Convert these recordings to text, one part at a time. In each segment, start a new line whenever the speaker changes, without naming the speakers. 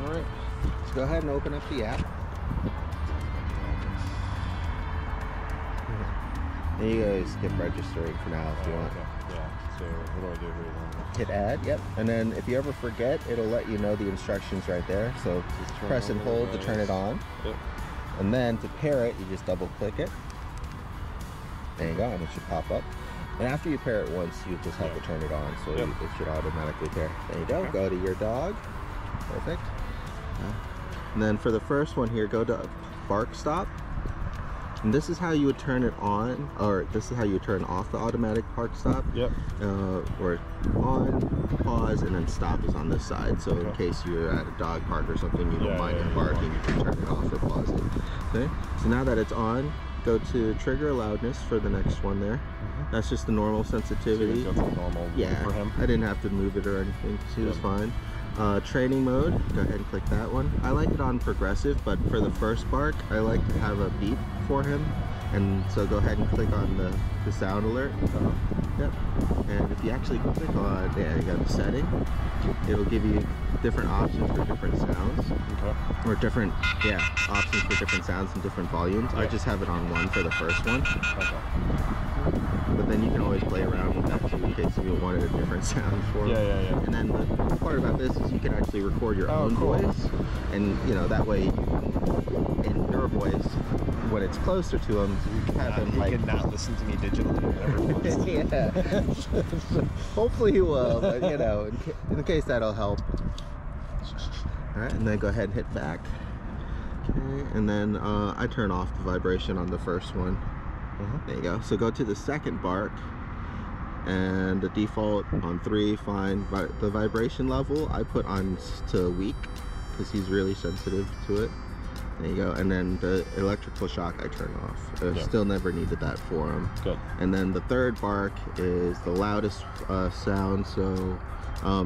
All right, let's go ahead and open up the app. And you guys skip registering for now if you want.
Okay. Yeah, so what do I do here then?
Hit add, yep. And then if you ever forget, it'll let you know the instructions right there. So press and hold to turn it on.
Yep.
And then to pair it, you just double click it. There you go, and it should pop up. And after you pair it once, you just have to turn it on, so it should automatically pair. There you go, go to your dog. Perfect. And then for the first one here, go to bark stop. And this is how you would turn it on, or this is how you turn off the automatic park stop.
Yep.
Or on, pause, and then stop is on this side. So in case you're at a dog park or something, you don't mind it barking, you can turn it off or pause it. Okay. So now that it's on, go to trigger loudness for the next one there. That's just the normal sensitivity.
So that's normal for him.
I didn't have to move it or anything. He was fine. Training mode, go ahead and click that one. I like it on progressive, but for the first bark, I like to have a beep for him. And so go ahead and click on the sound alert. Yep. And if you actually click on, you got the setting, it'll give you different options for different sounds. Or different, options for different sounds and different volumes. I just have it on 1 for the first one. But then you can always play around with that too in case you wanted a different sound for them. And then the cool part about this is you can actually record your own voice, and you know that way you can, in your voice, when it's closer to him, you can have him like.
He can not listen to me digitally whenever he wants.
Hopefully he will, but you know, in case that'll help. All right, and then go ahead and hit back. Okay, and then I turn off the vibration on the first one. There you go. So go to the second bark, and the default on 3, fine. The vibration level I put on to weak because he's really sensitive to it. There you go. And then the electrical shock I turn off. I still never needed that for him.
Good.
And then the third bark is the loudest sound, so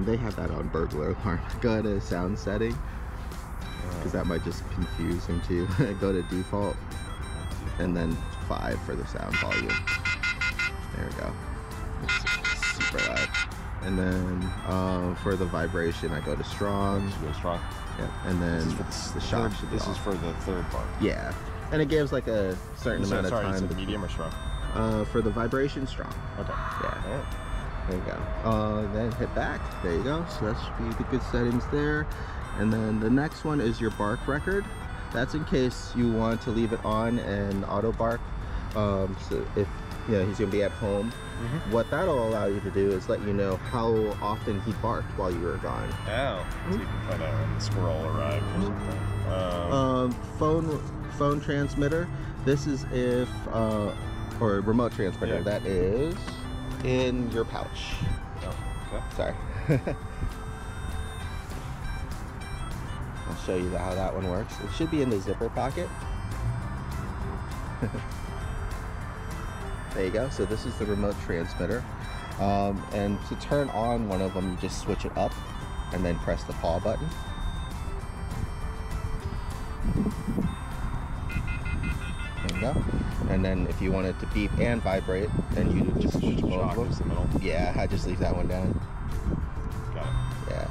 they have that on burglar alarm. Go to sound setting because that might just confuse him too. Go to default and then 5 for the sound volume. There we go. It's super loud. And then for the vibration, I go to strong.
Go strong.
Yeah. And then the shock should be
This is for the third part.
Yeah. And it gives like a certain amount of time.
Is it medium or strong?
For the vibration, strong.
Okay.
Yeah. There you go. Then hit back. There you go. So that should be the good settings there. And then the next one is your bark record. That's in case you want to leave it on and auto bark. So if he's gonna be at home, what that'll allow you to do is let you know how often he barked while you were gone.
Oh, so you can find out when the squirrel arrived or something.
Phone transmitter. This is if or remote transmitter. That is in your pouch.
Oh, okay.
Sorry. I'll show you how that one works. It should be in the zipper pocket. There you go. So this is the remote transmitter. And to turn on one of them, you just switch it up and then press the paw button. There you go. And then if you want it to beep and vibrate, then you just switch both of them. Yeah, I just leave that one down.
Got it.
Yeah.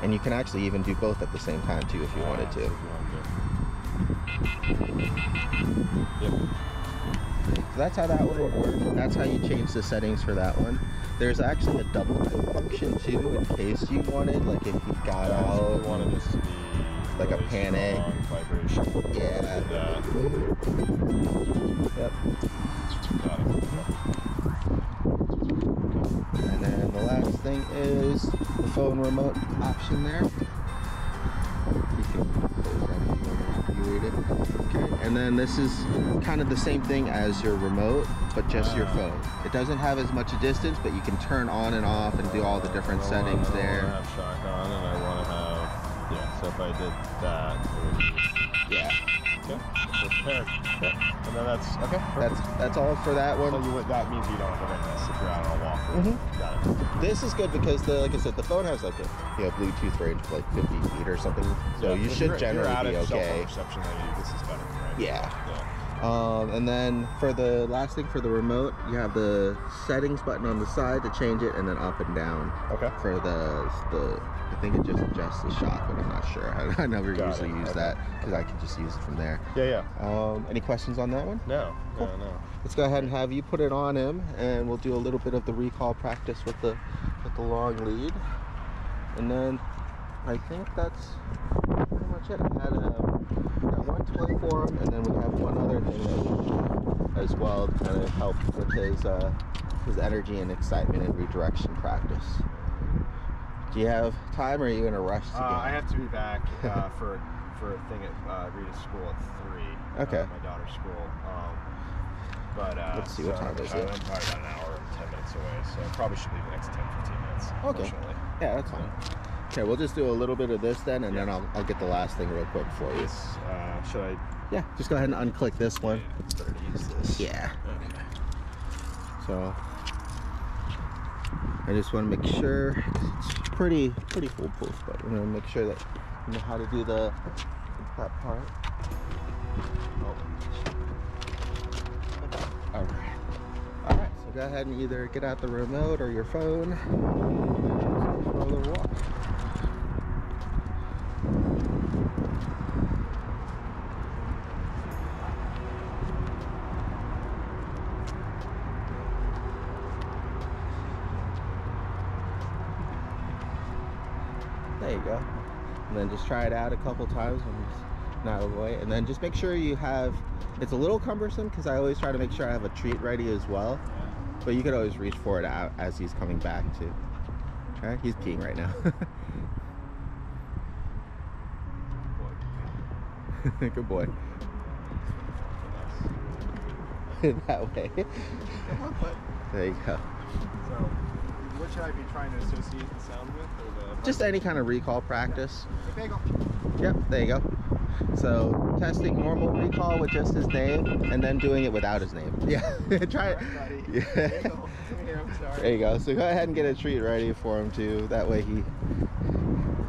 And you can actually even do both at the same time too if you wanted to. So that's how that one would work. That's how you change the settings for that one. There's actually a double function too in case you wanted, like if you got out.
You wanted this to be
like a panic.
Vibration.
Yeah. Yep.
Got it.
And then the last thing is the phone remote option there. You can close that if you read it. Okay. And then this is kind of the same thing as your remote, but just your phone. It doesn't have as much distance, but you can turn on and off and do all the different settings there.
I have shock on, and I want to have, so if I did that, it would be, okay, prepared. And then that's,
That's all for that one.
So that means you don't have to run this if you're out on a walk. Got it.
This is good because, like I said, the phone has like a Bluetooth range of like 50 feet or something. So you should generally be okay.
Reception, this is better, right?
Yeah. And then for the last thing for the remote, you have the settings button on the side to change it, and then up and down.
Okay.
For the I think it just adjusts the shock, but I'm not sure. I never usually use
Okay.
that because I can just use it from there.
Yeah.
Any questions on that one?
No.
Cool.
No.
Let's go ahead and have you put it on him, and we'll do a little bit of the recall practice with the long lead, and then I think that's pretty much it. I had got one toy for him, and then we have one other thing that we do as well to kind of help with his energy and excitement and redirection practice. Do you have time, or are you in a rush to get?
I have to be back for a thing at Rita's school at 3.
Okay.
My daughter's school. But
let's see, what time is it?
I'm probably about an hour and 10 minutes away, so I probably should leave the next 10-15 minutes.
Okay.
Unfortunately.
Yeah, that's fine. Okay, we'll just do a little bit of this then, and then I'll get the last thing real quick for you.
Should I?
Yeah, just go ahead and unclick this one.
It's better to use this.
Yeah.
Okay.
So I just want to make sure it's pretty foolproof, but I'm gonna make sure that you know how to do that part. All right. So go ahead and either get out the remote or your phone. Control the walk. There you go. And then just try it out a couple times when it's not away. And then just make sure you have, it's a little cumbersome because I always try to make sure I have a treat ready as well. But you could always reach for it out as he's coming back too. Okay, he's peeing right now. Good boy. That way. There you go.
So, what should I be trying to associate the sound with? Or the
Just any kind of recall practice.
Hey, Bagel.
Yep, there you go. So testing normal recall with just his name, and then doing it without his name. Yeah, try it.
Right,
Yeah.
Bagel. Come here, I'm sorry.
There you go. So go ahead and get a treat ready for him too. That way he's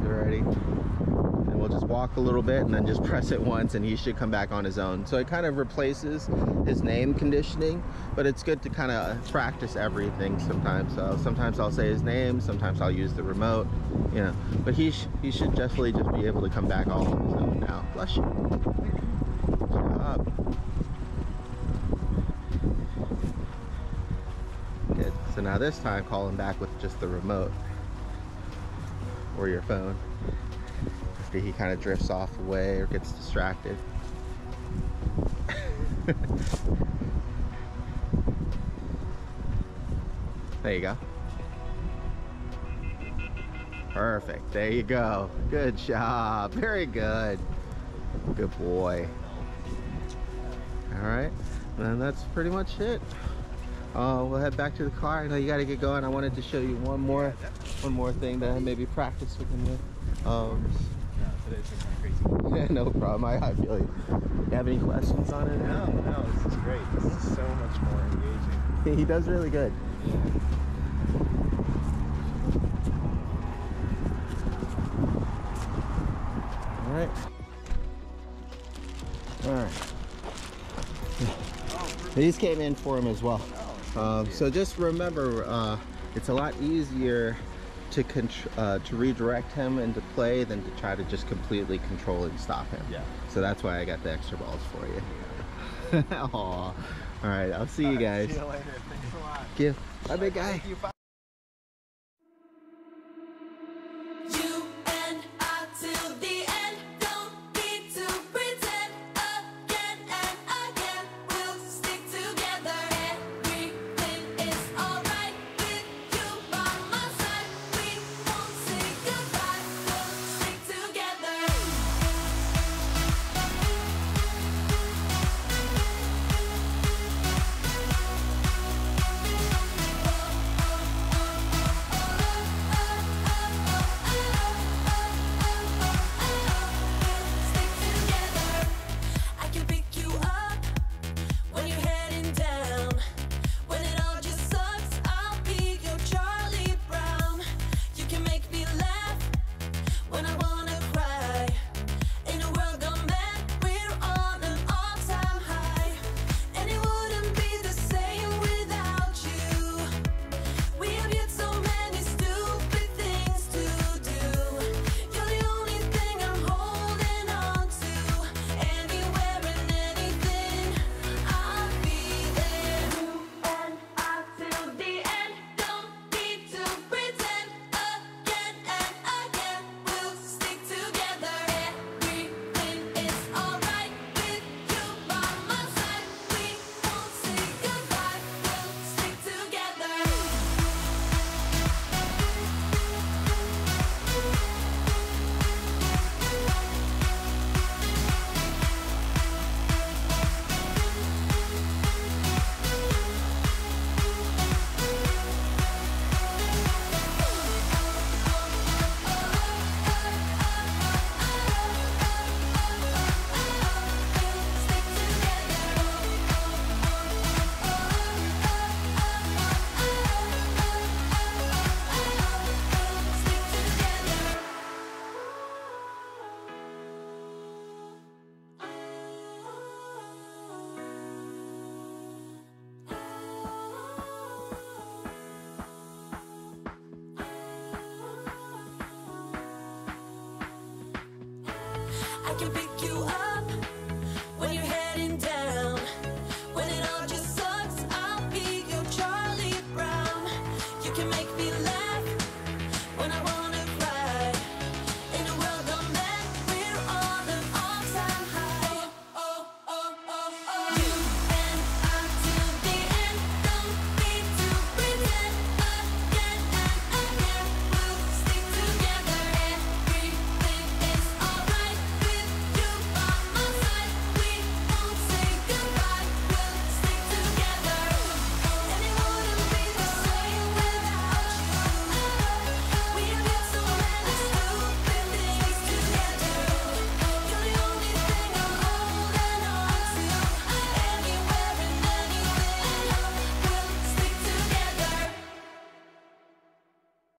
ready. And we'll just walk a little bit and then just press it once, and he should come back on his own. So it kind of replaces his name conditioning, but it's good to kind of practice everything sometimes. So sometimes I'll say his name, sometimes I'll use the remote, you know. But he should definitely just be able to come back all on his own now. Bless you. Good job. Good. So now this time call him back with just the remote or your phone. After he kind of drifts off away or gets distracted. There you go. Perfect. There you go. Good job. Very good. Good boy. All right. And that's pretty much it. We'll head back to the car. I know you got to get going. I wanted to show you one more thing that I maybe practice with him with.
Today's been kind of crazy.
No problem. I feel you. You have any questions on it?
No, this is great. This is so much more engaging.
He does really good. All right. These came in for him as well. So just remember, it's a lot easier to redirect him into play than to try to just completely control and stop him.
Yeah.
So that's why I got the extra balls for you. Aw. All right, I'll see you guys.
See you later. Thanks a lot.
Yeah. Bye, big guy.
Thank you. Bye.
I can pick you up.